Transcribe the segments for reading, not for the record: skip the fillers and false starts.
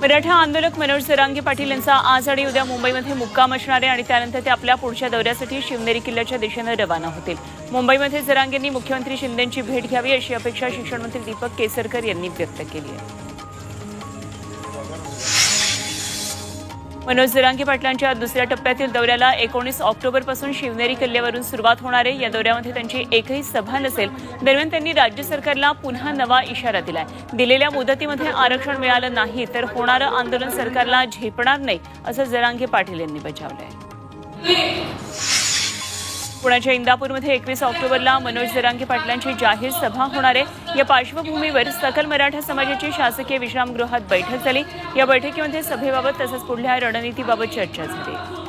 मराठा आंदोलक मनोज जरांगे पाटील यांचा आज आणि उद्या मुंबईमध्ये मुक्काम असणार आहे आणि त्यानंतर ते आपल्या पुढच्या दौऱ्यासाठी शिवनेरी किल्ल्याच्या दिशेने रवाना होतील। मुंबईमध्ये जरांगेंनी मुख्यमंत्री शिंदेंची भेट घ्यावी अशी अपेक्षा शिक्षण मंत्री दीपक केसरकर यांनी व्यक्त केली आहे। मनोज जरांगे पाटलांच्या दुसऱ्या टप्प्यातील दौऱ्याला 19 ऑक्टोबरपासून शिवनेरी किल्ल्यावरून सुरुवात होणार आहे। या दौऱ्यामध्ये त्यांची एकही सभा नसेल। दरम्यान त्यांनी राज्य सरकारला पुन्हा नवा इशारा दिलाय। दिलेल्या मुदतीमध्ये आरक्षण मिळालं नाही तर होणारं आंदोलन सरकारला झेपणार नाही असं जरांगे पाटील यांनी बजावलंय। पुण्याच्या इंदापूरमध्ये 21 ऑक्टोबरला मनोज जरांगे पाटलांची जाहीर सभा होणार आहे। या पार्श्वभूमीवर सकल मराठा समाजाची शासकीय विश्रामगृहात बैठक झाली। या बैठकीमध्ये सभेबाबत तसंच पुढल्या रणनीतीबाबत चर्चा झाली।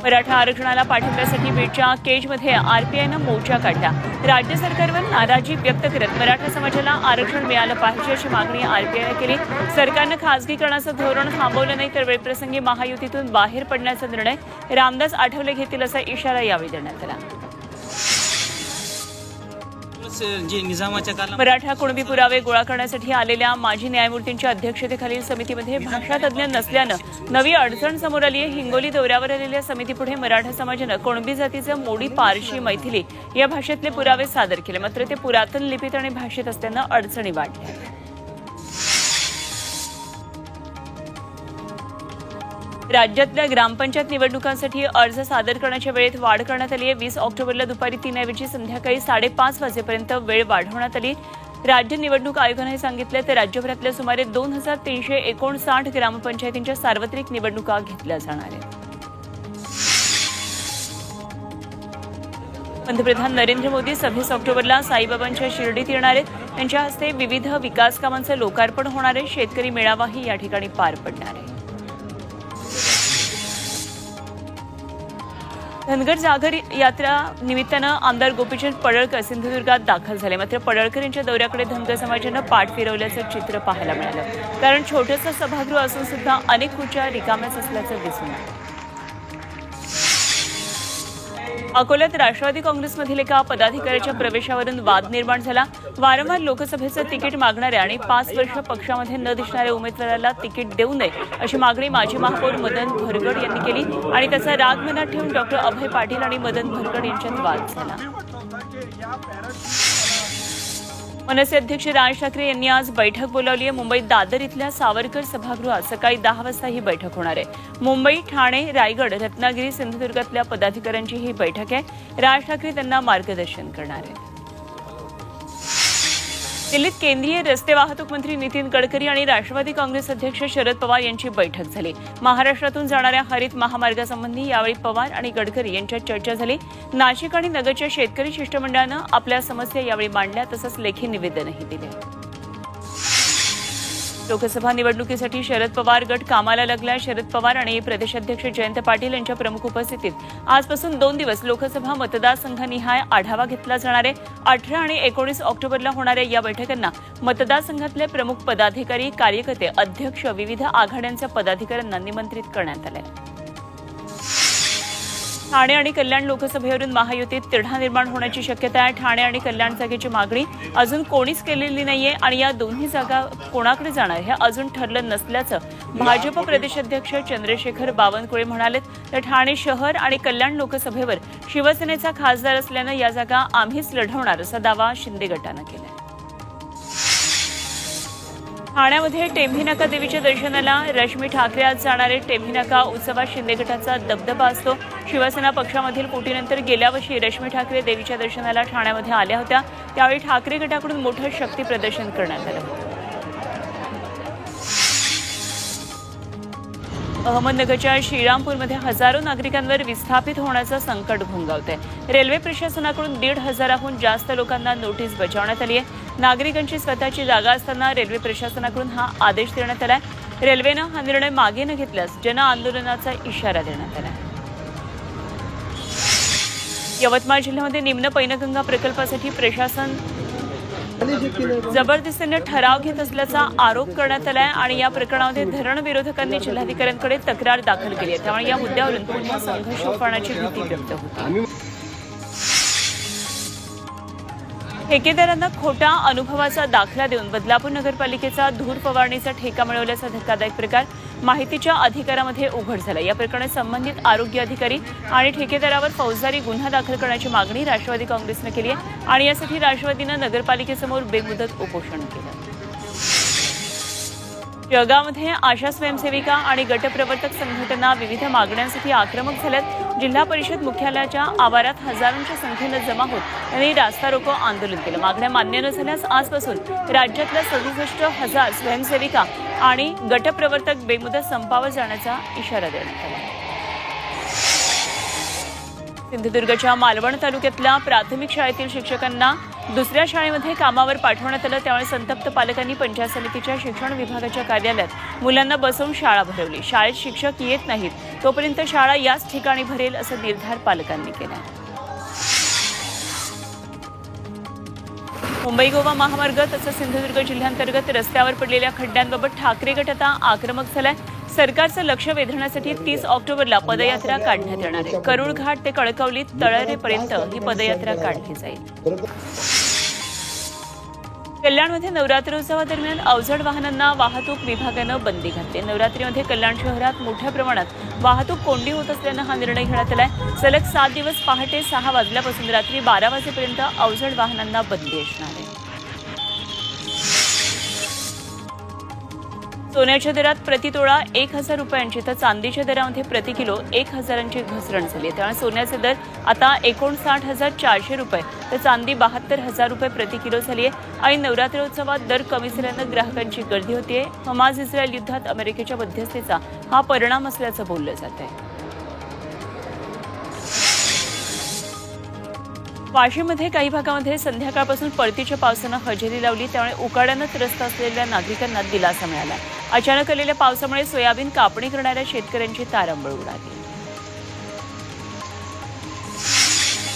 मराठा आरक्षणाला पाठिंब्यासाठी बीडच्या केजमध्ये आरपीआयनं मोर्चा काढला। राज्य सरकारवर नाराजी व्यक्त करत मराठा समाजाला आरक्षण मिळालं पाहिजे अशी मागणी आरपीआयनं केली। सरकारनं खासगीकरणाचं धोरण थांबवलं नाही तर वेळप्रसंगी महायुतीतून बाहेर पडण्याचा निर्णय रामदास आठवले घेतील असा इशारा यावेळी देण्यात आला। मराठा कुणबी पुरावे गोळा करण्यासाठी आलेल्या माजी न्यायमूर्तींच्या अध्यक्षतेखालील समितीमध्ये भाषातज्ञ नसल्यानं नवी अडचण समोर आली आहे। हिंगोली दौऱ्यावर आलेल्या समितीपुढे मराठा समाजानं कुणबी जातीचं मोडी, पारशी, मैथिली या भाषेतले पुरावे सादर केले। मात्र ते पुरातन लिपीत आणि भाषेत असल्यानं अडचणी वाढल्या। राज्यातल्या ग्रामपंचायत निवडणुकांसाठी अर्ज सादर करण्याच्या वेळेत वाढ करण्यात आली आहे। 20 ऑक्टोबरला दुपारी 3 ऐवजी संध्याकाळी 5:30 वाजेपर्यंत वेळ वाढवण्यात आली। राज्य निवडणूक आयोगानं हे सांगितलं तर राज्यभरातल्या सुमारे 2359 ग्रामपंचायतींच्या सार्वत्रिक निवडणुका घेतल्या जाणार आहेत। पंतप्रधान नरेंद्र मोदी 26 ऑक्टोबरला साईबाबांच्या शिर्डीत येणार आहेत। त्यांच्या हस्ते विविध विकास कामांचं लोकार्पण होणार आहे। शेतकरी मेळावाही या ठिकाणी पार पडणार आहे। धनगर जागर यात्रा निमित्तानं आमदार गोपीचंद पडळकर सिंधुदुर्गात दाखल झाले। मात्र पडळकर यांच्या दौऱ्याकडे धनगर समाजानं पाठ फिरवल्याचं चित्र पाहायला मिळालं। कारण छोटंसं सभागृह असून सुद्धा अनेक खुर्च्या रिकाम्याच असल्याचं दिसून आलं। अकोल्यात राष्ट्रवादी काँग्रेसमधील एका पदाधिकाऱ्याच्या प्रवेशावरून वाद निर्माण झाला। वारंवार लोकसभेचं तिकीट मागणाऱ्या आणि 5 वर्ष पक्षामध्ये न दिसणाऱ्या उमेदवाराला तिकीट देऊ नये अशी मागणी माजी महापौर मदन भरगड यांनी केली आणि त्याचा राग मनात ठेवून डॉक्टर अभय पाटील आणि मदन भरगड यांच्यात वाद झाला। मनसे अध्यक्ष राज ठाकरे यांनी आज बैठक बोलावली आहे। मुंबईत दादर इथल्या सावरकर सभागृहात सकाळी 10 वाजता ही बैठक होणार आहे। मुंबई, ठाणे, रायगड, रत्नागिरी, सिंधुदुर्गातल्या पदाधिकाऱ्यांची ही बैठक आहे। राज ठाकरे त्यांना मार्गदर्शन करणार आहेत। दिल्लीत केंद्रीय रस्ते वाहतूक मंत्री नितीन गडकरी आणि राष्ट्रवादी काँग्रेस अध्यक्ष शरद पवार यांची बैठक झाली। महाराष्ट्रातून जाणाऱ्या हरित महामार्गासंबंधी यावेळी पवार आणि गडकरी यांच्यात चर्चा झाली। नाशिक आणि नगरच्या शेतकरी शिष्टमंडळानं आपल्या समस्या यावेळी मांडल्या तसंच लेखी निवेदनही दिले। लोकसभा निवडणुकीसाठी शरद पवार गट कामाला लागला। शरद पवार आणि प्रदेशाध्यक्ष जयंत पाटील यांच्या प्रमुख उपस्थितीत आजपासून 2 दिवस लोकसभा मतदारसंघनिहाय आढावा घेतला जाणार आहे। 18 आणि 19 ऑक्टोबरला होणाऱ्या या बैठकांना मतदारसंघातले प्रमुख पदाधिकारी, कार्यकर्ते, अध्यक्ष, विविध आघाड्यांच्या पदाधिकाऱ्यांना निमंत्रित करण्यात आले आहे। ठाणे आणि कल्याण लोकसभेवरून महायुतीत तिढा निर्माण होण्याची शक्यता आहे। ठाणे आणि कल्याण जागेची मागणी अजून कोणीच केलेली नाहीये आणि या दोन्ही जागा कोणाकडे जाणार हे अजून ठरलं नसल्याचं भाजप प्रदेशाध्यक्ष चंद्रशेखर बावनकुळे म्हणाले। तर ठाणे शहर आणि कल्याण लोकसभेवर शिवसेनेचा खासदार असल्यानं या जागा आम्हीच लढवणार असा दावा शिंदे गटानं केला। ठाण्यामध्ये टेंभीनाका देवीच्या दर्शनाला रश्मी ठाकरे आज जाणार आहेत। टेंभीनाका उत्सवात शिंदे गटाचा दबदबा असतो। शिवसेना पक्षामधील फुटीनंतर गेल्या वर्षी रश्मी ठाकरे देवीच्या दर्शनाला ठाण्यामध्ये आल्या होत्या। त्यावेळी ठाकरे गटाकडून मोठं शक्ती प्रदर्शन करण्यात आलं। अहमदनगरच्या श्रीरामपूरमध्ये हजारो नागरिकांवर विस्थापित होण्याचं संकट घोंगावतंय। रेल्वे प्रशासनाकडून 1,500हून जास्त लोकांना नोटीस बजावण्यात आली आहे। नागरिकांची स्वतःची जागा असताना रेल्वे प्रशासनाकडून हा आदेश देण्यात आलाय। रेल्वेनं हा निर्णय मागे न घेतल्यास जन आंदोलनाचा इशारा देण्यात आलाय। यवतमाळ जिल्ह्यामध्ये निम्न पैनगंगा प्रकल्पासाठी प्रशासन जबरदस्तीने ठराव घेत असल्याचा आरोप करण्यात आलाय आणि या प्रकरणामध्ये धरण विरोधकांनी जिल्हाधिकाऱ्यांकडे तक्रार दाखल केली आहे। त्यामुळे या मुद्द्यावरून पुन्हा संघर्ष होण्याची भीती व्यक्त होती। ठेकेदारांना खोटा अनुभवाचा दाखला देऊन बदलापूर नगरपालिकेचा धूर फवारणीचा ठेका मिळवल्याचा धक्कादायक प्रकार माहितीच्या अधिकारामध्ये उघड झाला। या प्रकरणी संबंधित आरोग्य अधिकारी आणि ठेकेदारावर फौजदारी गुन्हा दाखल करण्याची मागणी राष्ट्रवादी काँग्रेसने केली आहे आणि यासाठी राष्ट्रवादीने नगरपालिकेसमोर बेमुदत उपोषण केलं। जळगावमध्ये आशा स्वयंसेविका आणि गटप्रवर्तक संघटना विविध मागण्यांसाठी आक्रमक झाल्यात। जिल्हा परिषद मुख्यालयाच्या आवारात हजारोंच्या संख्येने जमा होत त्यांनी रास्ता रोको आंदोलन केलं। मागण्या मान्य न झाल्यास आजपासून राज्यातल्या 67,000 स्वयंसेविका आणि गटप्रवर्तक बेमुदत संपावर जाण्याचा इशारा देण्यात आला। सिंधुदुर्गच्या मालवण तालुक्यातल्या प्राथमिक शाळेतील शिक्षकांना दुसऱ्या शाळेमध्ये कामावर पाठवण्यात आलं। त्यामुळे संतप्त पालकांनी पंचायत समितीच्या शिक्षण विभागाच्या कार्यालयात मुलांना बसवून शाळा भरवली। शाळेत शिक्षक येत नाहीत तोपर्यंत शाळा याच ठिकाणी भरेल असा निर्धार पालकांनी केला। मुंबई गोवा महामार्ग तसंच सिंधुदुर्ग जिल्ह्यांतर्गत रस्त्यावर पडलेल्या खड्ड्यांबाबत ठाकरे गट आता आक्रमक झालाय। सरकारचं लक्ष वेधण्यासाठी 30 ऑक्टोबरला पदयात्रा काढण्यात येणार आहे। करूळ घाट ते कळकवली तळरेपर्यंत ही पदयात्रा काढली जाईल। कल्याणमध्ये नवरात्रोत्सवादरम्यान अवजड वाहनांना वाहतूक विभागानं बंदी घातली। नवरात्रीमध्ये कल्याण शहरात मोठ्या प्रमाणात वाहतूक कोंडी होत असल्यानं हा निर्णय घेण्यात आलाय। सलग 7 दिवस पहाटे 6 वाजल्यापासून रात्री 12 वाजेपर्यंत अवजड वाहनांना बंदी असणार आहे। सोन्याच्या दरात प्रतितोळा 1,000 रुपयांची तर चांदीच्या दरामध्ये प्रति किलो 1,000ची घसरण झाली। त्यामुळे सोन्याचे दर आता 59,400 रुपये तर चांदी 72,000 रुपये प्रति किलो झाली आहे। आणि नवरात्रोत्सवात दर कमी झाल्यानं ग्राहकांची गर्दी होतीये। हमास इस्रायल युद्धात अमेरिकेच्या मध्यस्थीचा हा परिणाम असल्याचं बोललं जात आहे। वाशिममध्ये काही भागामध्ये संध्याकाळपासून परतीच्या पावसानं हजेरी लावली। त्यामुळे उकाड्यानं त्रस्त असलेल्या नागरिकांना दिलासा मिळाला। अचानक आलेल्या पावसामुळे सोयाबीन कापणी करणाऱ्या शेतकऱ्यांची तारांबळ उडाली।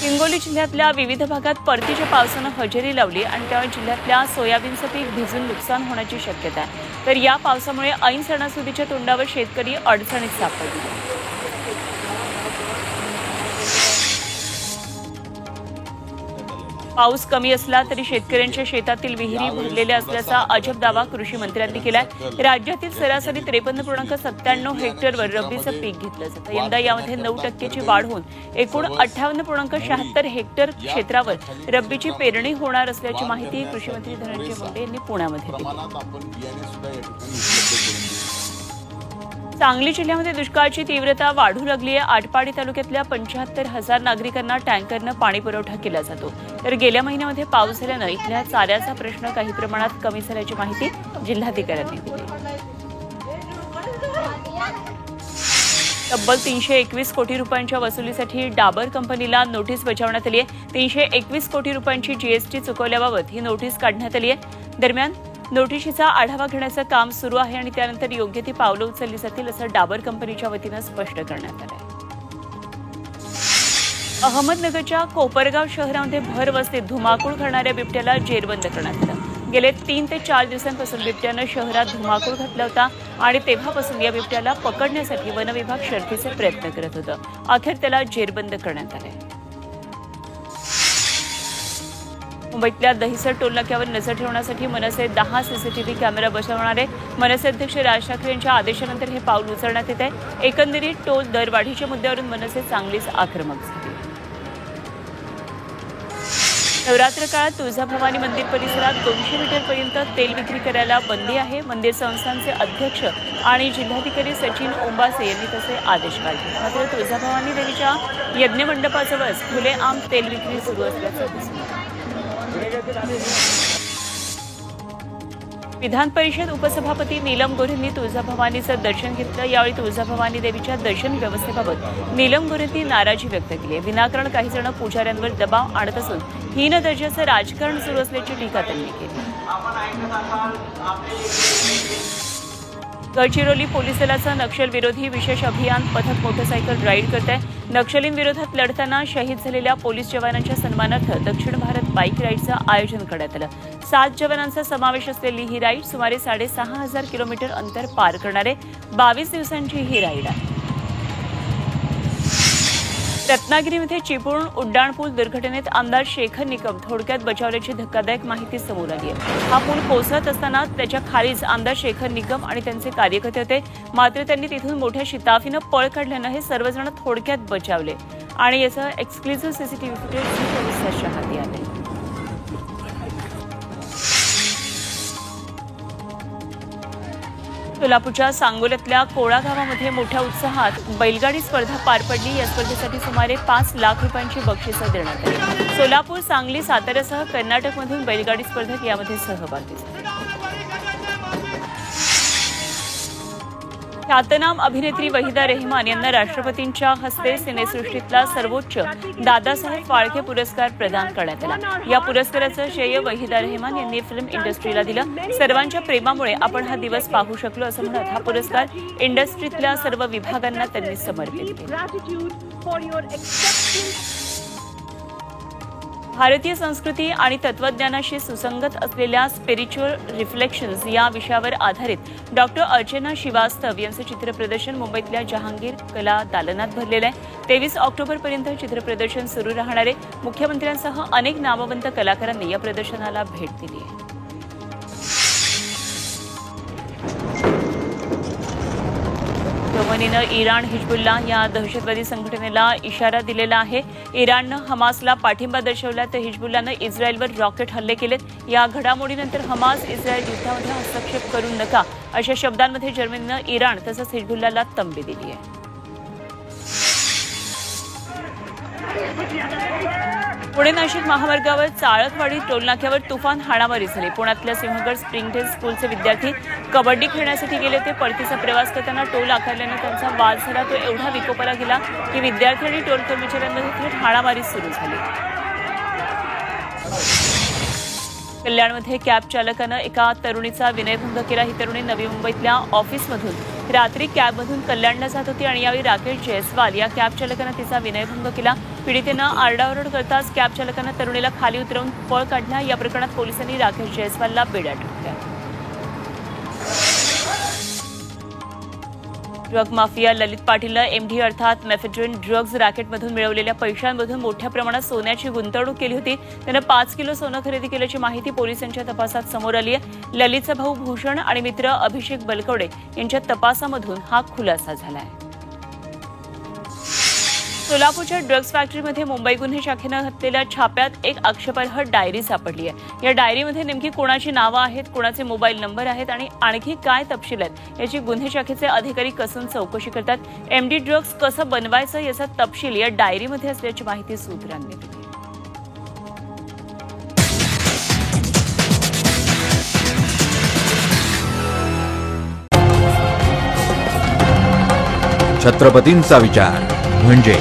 हिंगोली जिल्ह्यातल्या विविध भागात परतीच्या पावसानं हजेरी लावली आणि त्यामुळे जिल्ह्यातल्या सोयाबीनचं पीक भिजून नुकसान होण्याची शक्यता आहे। तर या पावसामुळे ऐन सणासुदीच्या तोंडावर शेतकरी अडचणीत सापडले। पाऊस कमी असला तरी शेतकऱ्यांच्या शेतातील विहिरी भरलेल्या असल्याचा अजब दावा कृषी मंत्र्यांनी केलाय। राज्यातील सरासरी 53.97 हेक्टरवर रब्बीचं पीक घेतलं जातं। यंदा यामध्ये 9% वाढ होऊन एकूण 58.76 हेक्टर क्षेत्रावर रब्बीची पेरणी होणार असल्याची माहिती कृषी मंत्री धनंजय मुंडे यांनी पुण्यामध्ये दिली। सांगली जिल्ह्यामध्ये दुष्काळाची तीव्रता वाढू लागली आहे। आटपाडी तालुक्यातल्या 75,000 नागरिकांना टँकरनं पाणी पुरवठा केला जातो। तर गेल्या महिन्यामध्ये पाऊस झाल्यानं इथल्या चाऱ्याचा प्रश्न काही प्रमाणात कमी झाल्याची माहिती जिल्हाधिकाऱ्यांनी दिली। तब्बल 321 कोटी रुपयांच्या वसुलीसाठी डाबर कंपनीला नोटीस बजावण्यात आली आहे। 321 कोटी रुपयांची जीएसटी चुकवल्याबाबत ही नोटीस काढण्यात आली आहे। दरम्यान नोटिशीचा आढावा घेण्याचं काम सुरू आहे आणि त्यानंतर योग्य ती पावलं उचलली जातील असं डाबर कंपनीच्या वतीनं स्पष्ट करण्यात आलं आहे। अहमदनगरच्या कोपरगाव शहरामध्ये भर वस्तीत धुमाकूळ करणाऱ्या बिबट्याला जेरबंद करण्यात आलं। गेले 3 ते 4 दिवसांपासून बिबट्यानं शहरात धुमाकूळ घातला होता आणि तेव्हापासून या बिबट्याला पकडण्यासाठी वन विभाग शर्थीचे प्रयत्न करत होतं। अखेर त्याला जेरबंद करण्यात आले। मुंबईतल्या दहिसर टोलनाक्यावर नजर ठेवण्यासाठी मनसे 10 सीसीटीव्ही कॅमेरा बसवणार आहे। मनसे अध्यक्ष राज ठाकरे यांच्या आदेशानंतर हे पाऊल उचलण्यात येत आहे। एकंदरीत टोल दरवाढीच्या मुद्द्यावरून मनसे चांगलीच आक्रमक झाली। नवरात्र काळात तुळजाभवानी मंदिर परिसरात 200 मीटरपर्यंत तेल विक्री करायला बंदी आहे। मंदिर संस्थानचे अध्यक्ष आणि जिल्हाधिकारी सचिन ओंबासे यांनी तसे आदेश काढले। मात्र तुळजाभवानी देवीच्या यज्ञमंडपाजवळच खुलेआम तेल विक्री सुरू असल्याचं दिसून आलं। विधान परिषद उपसभापती नीलम गोऱ्हेंनी तुळजाभवानीचं दर्शन घेतलं। यावेळी तुळजाभवानी देवीच्या दर्शन व्यवस्थेबाबत नीलम गोऱ्हेंनी नाराजी व्यक्त केली आहे। विनाकारण काही जण पुजाऱ्यांवर दबाव आणत असून हीन दर्जाचं राजकारण सुरू असल्याची टीका त्यांनी केली। गडचिरोली पोलीस दलाचं नक्षलविरोधी विशेष अभियान पथक मोटरसायकल राईड करत आहे। नक्षलींविरोधात लढताना शहीद झालेल्या पोलीस जवानांच्या सन्मानार्थ दक्षिण भारत बाईक राईडचं आयोजन करण्यात आलं। 7 जवानांचा समावेश असलेली ही राईड सुमारे 6,500 किलोमीटर अंतर पार करणारे 22 दिवसांची ही राईड आहे। रत्नागिरीमध्ये चिपळूण उड्डाणपूल दुर्घटनेत आमदार शेखर निकम थोडक्यात बचावल्याची धक्कादायक माहिती समोर आली आहे। हा पूल कोसळत असताना त्याच्या खालीच आमदार शेखर निकम आणि त्यांचे कार्यकर्ते होते, मात्र त्यांनी तिथून मोठ्या शिताफीनं पळ काढल्यानं हे सर्वजण थोडक्यात बचावले आणि याचं एक्सक्लुझिव्ह सीसीटीव्ही फुटेज पोलिसांच्या हाती आले। सोलापूरच्या सांगोल्यातल्या कोळा गावामध्ये मोठ्या उत्साहात बैलगाडी स्पर्धा पार पडली। या स्पर्धेसाठी सुमारे 5 लाख रुपयांची बक्षिसं देण्यात आली। सोलापूर, सांगली, साताऱ्यासह कर्नाटकमधून बैलगाडी स्पर्धक यामध्ये सहभागी झाले। ख्यातनाम अभिनेत्री वहिदा रेहमान यांना राष्ट्रपतींच्या हस्ते सिनेसृष्टीतला सर्वोच्च दादासाहेब फाळके पुरस्कार प्रदान करण्यात आला। या पुरस्काराचं श्रेय वहिदा रेहमान यांनी फिल्म इंडस्ट्रीला दिलं। सर्वांच्या प्रेमामुळे आपण हा दिवस पाहू शकलो असं म्हणत हा पुरस्कार इंडस्ट्रीतल्या सर्व विभागांना त्यांनी समर्पित केला। भारतीय संस्कृती आणि तत्वज्ञानाशी सुसंगत असलेल्या स्पिरिच्युअल रिफ्लेक्शन्स या विषयावर आधारित डॉक्टर अर्चना श्रीवास्तव यांचं चित्रप्रदर्शन मुंबईतल्या जहांगीर कला दालनात भरलेलं आहे। 23 ऑक्टोबरपर्यंत चित्रप्रदर्शन सुरू राहणार आहे। मुख्यमंत्र्यांसह अनेक नामवंत कलाकारांनी या प्रदर्शनाला भेट दिली आहे। जर्मनीनं इराण हिजबुल्लाह या दहशतवादी संघटनेला इशारा दिलेला आहे। इराणनं हमासला पाठिंबा दर्शवला तर हिजबुल्लाहनं इस्रायलवर रॉकेट हल्ले केलेत। या घडामोडीनंतर हमास इस्रायल युद्धामध्ये हस्तक्षेप करू नका अशा शब्दांमध्ये जर्मनीनं इराण तसंच हिजबुल्लाहला तंबी दिली आहे। पुणे नाशिक महामार्गावर चाळकवाडी टोलनाक्यावर तुफान हाणामारी झाली। पुण्यातल्या सिंहगड स्प्रिंगडेल स्कूलचे विद्यार्थी कबड्डी खेळण्यासाठी गेले होते। परतीचा प्रवास करताना टोल आकारल्यानं त्यांचा वाद झाला। तो एवढा विकोपाला गेला की विद्यार्थी आणि टोल कर्मचाऱ्यांमध्ये थेट हाणामारी सुरू झाली। कल्याणमध्ये कॅब चालकानं एका तरुणीचा विनयभंग केला। ही तरुणी नवी मुंबईतल्या ऑफिसमधून रात्री कॅबमधून कल्याणला जात होती आणि यावेळी राकेश जयस्वाल या कॅब चालकानं तिचा विनयभंग केला। पीडितेनं आरडाओरड करताच कॅब चालकानं तरुणीला खाली उतरवून पळ काढला। या प्रकरणात पोलिसांनी राकेश जयस्वालला बेड्या ठोकल्या। ड्रग माफिया ललित पाटीलनं एमडी अर्थात मेफेड्रिन ड्रग्ज रॅकेटमधून मिळवलेल्या पैशांमधून मोठ्या प्रमाणात सोन्याची गुंतवणूक केली होती। त्यानं 5 किलो सोनं खरेदी केल्याची माहिती पोलिसांच्या तपासात समोर आली आहे। ललितचा भाऊ भूषण आणि मित्र अभिषेक बलकवडे यांच्या तपासामधून हा खुलासा झाला आहे। सोलापूरच्या ड्रग्ज फॅक्टरीमध्ये मुंबई गुन्हे शाखेनं घातलेल्या छाप्यात एक आक्षेपार्ह डायरी सापडली आहे। या डायरीमध्ये नेमकी कोणाची नावं आहेत, कोणाचे मोबाईल नंबर आहेत आणि आणखी काय तपशील आहेत याची गुन्हे शाखेचे अधिकारी कसून चौकशी करतात। एमडी ड्रग्ज कसं बनवायचं याचा तपशील या डायरीमध्ये असल्याची माहिती सूत्रांनी दिली। छत्रपतींचा विचार म्हणजे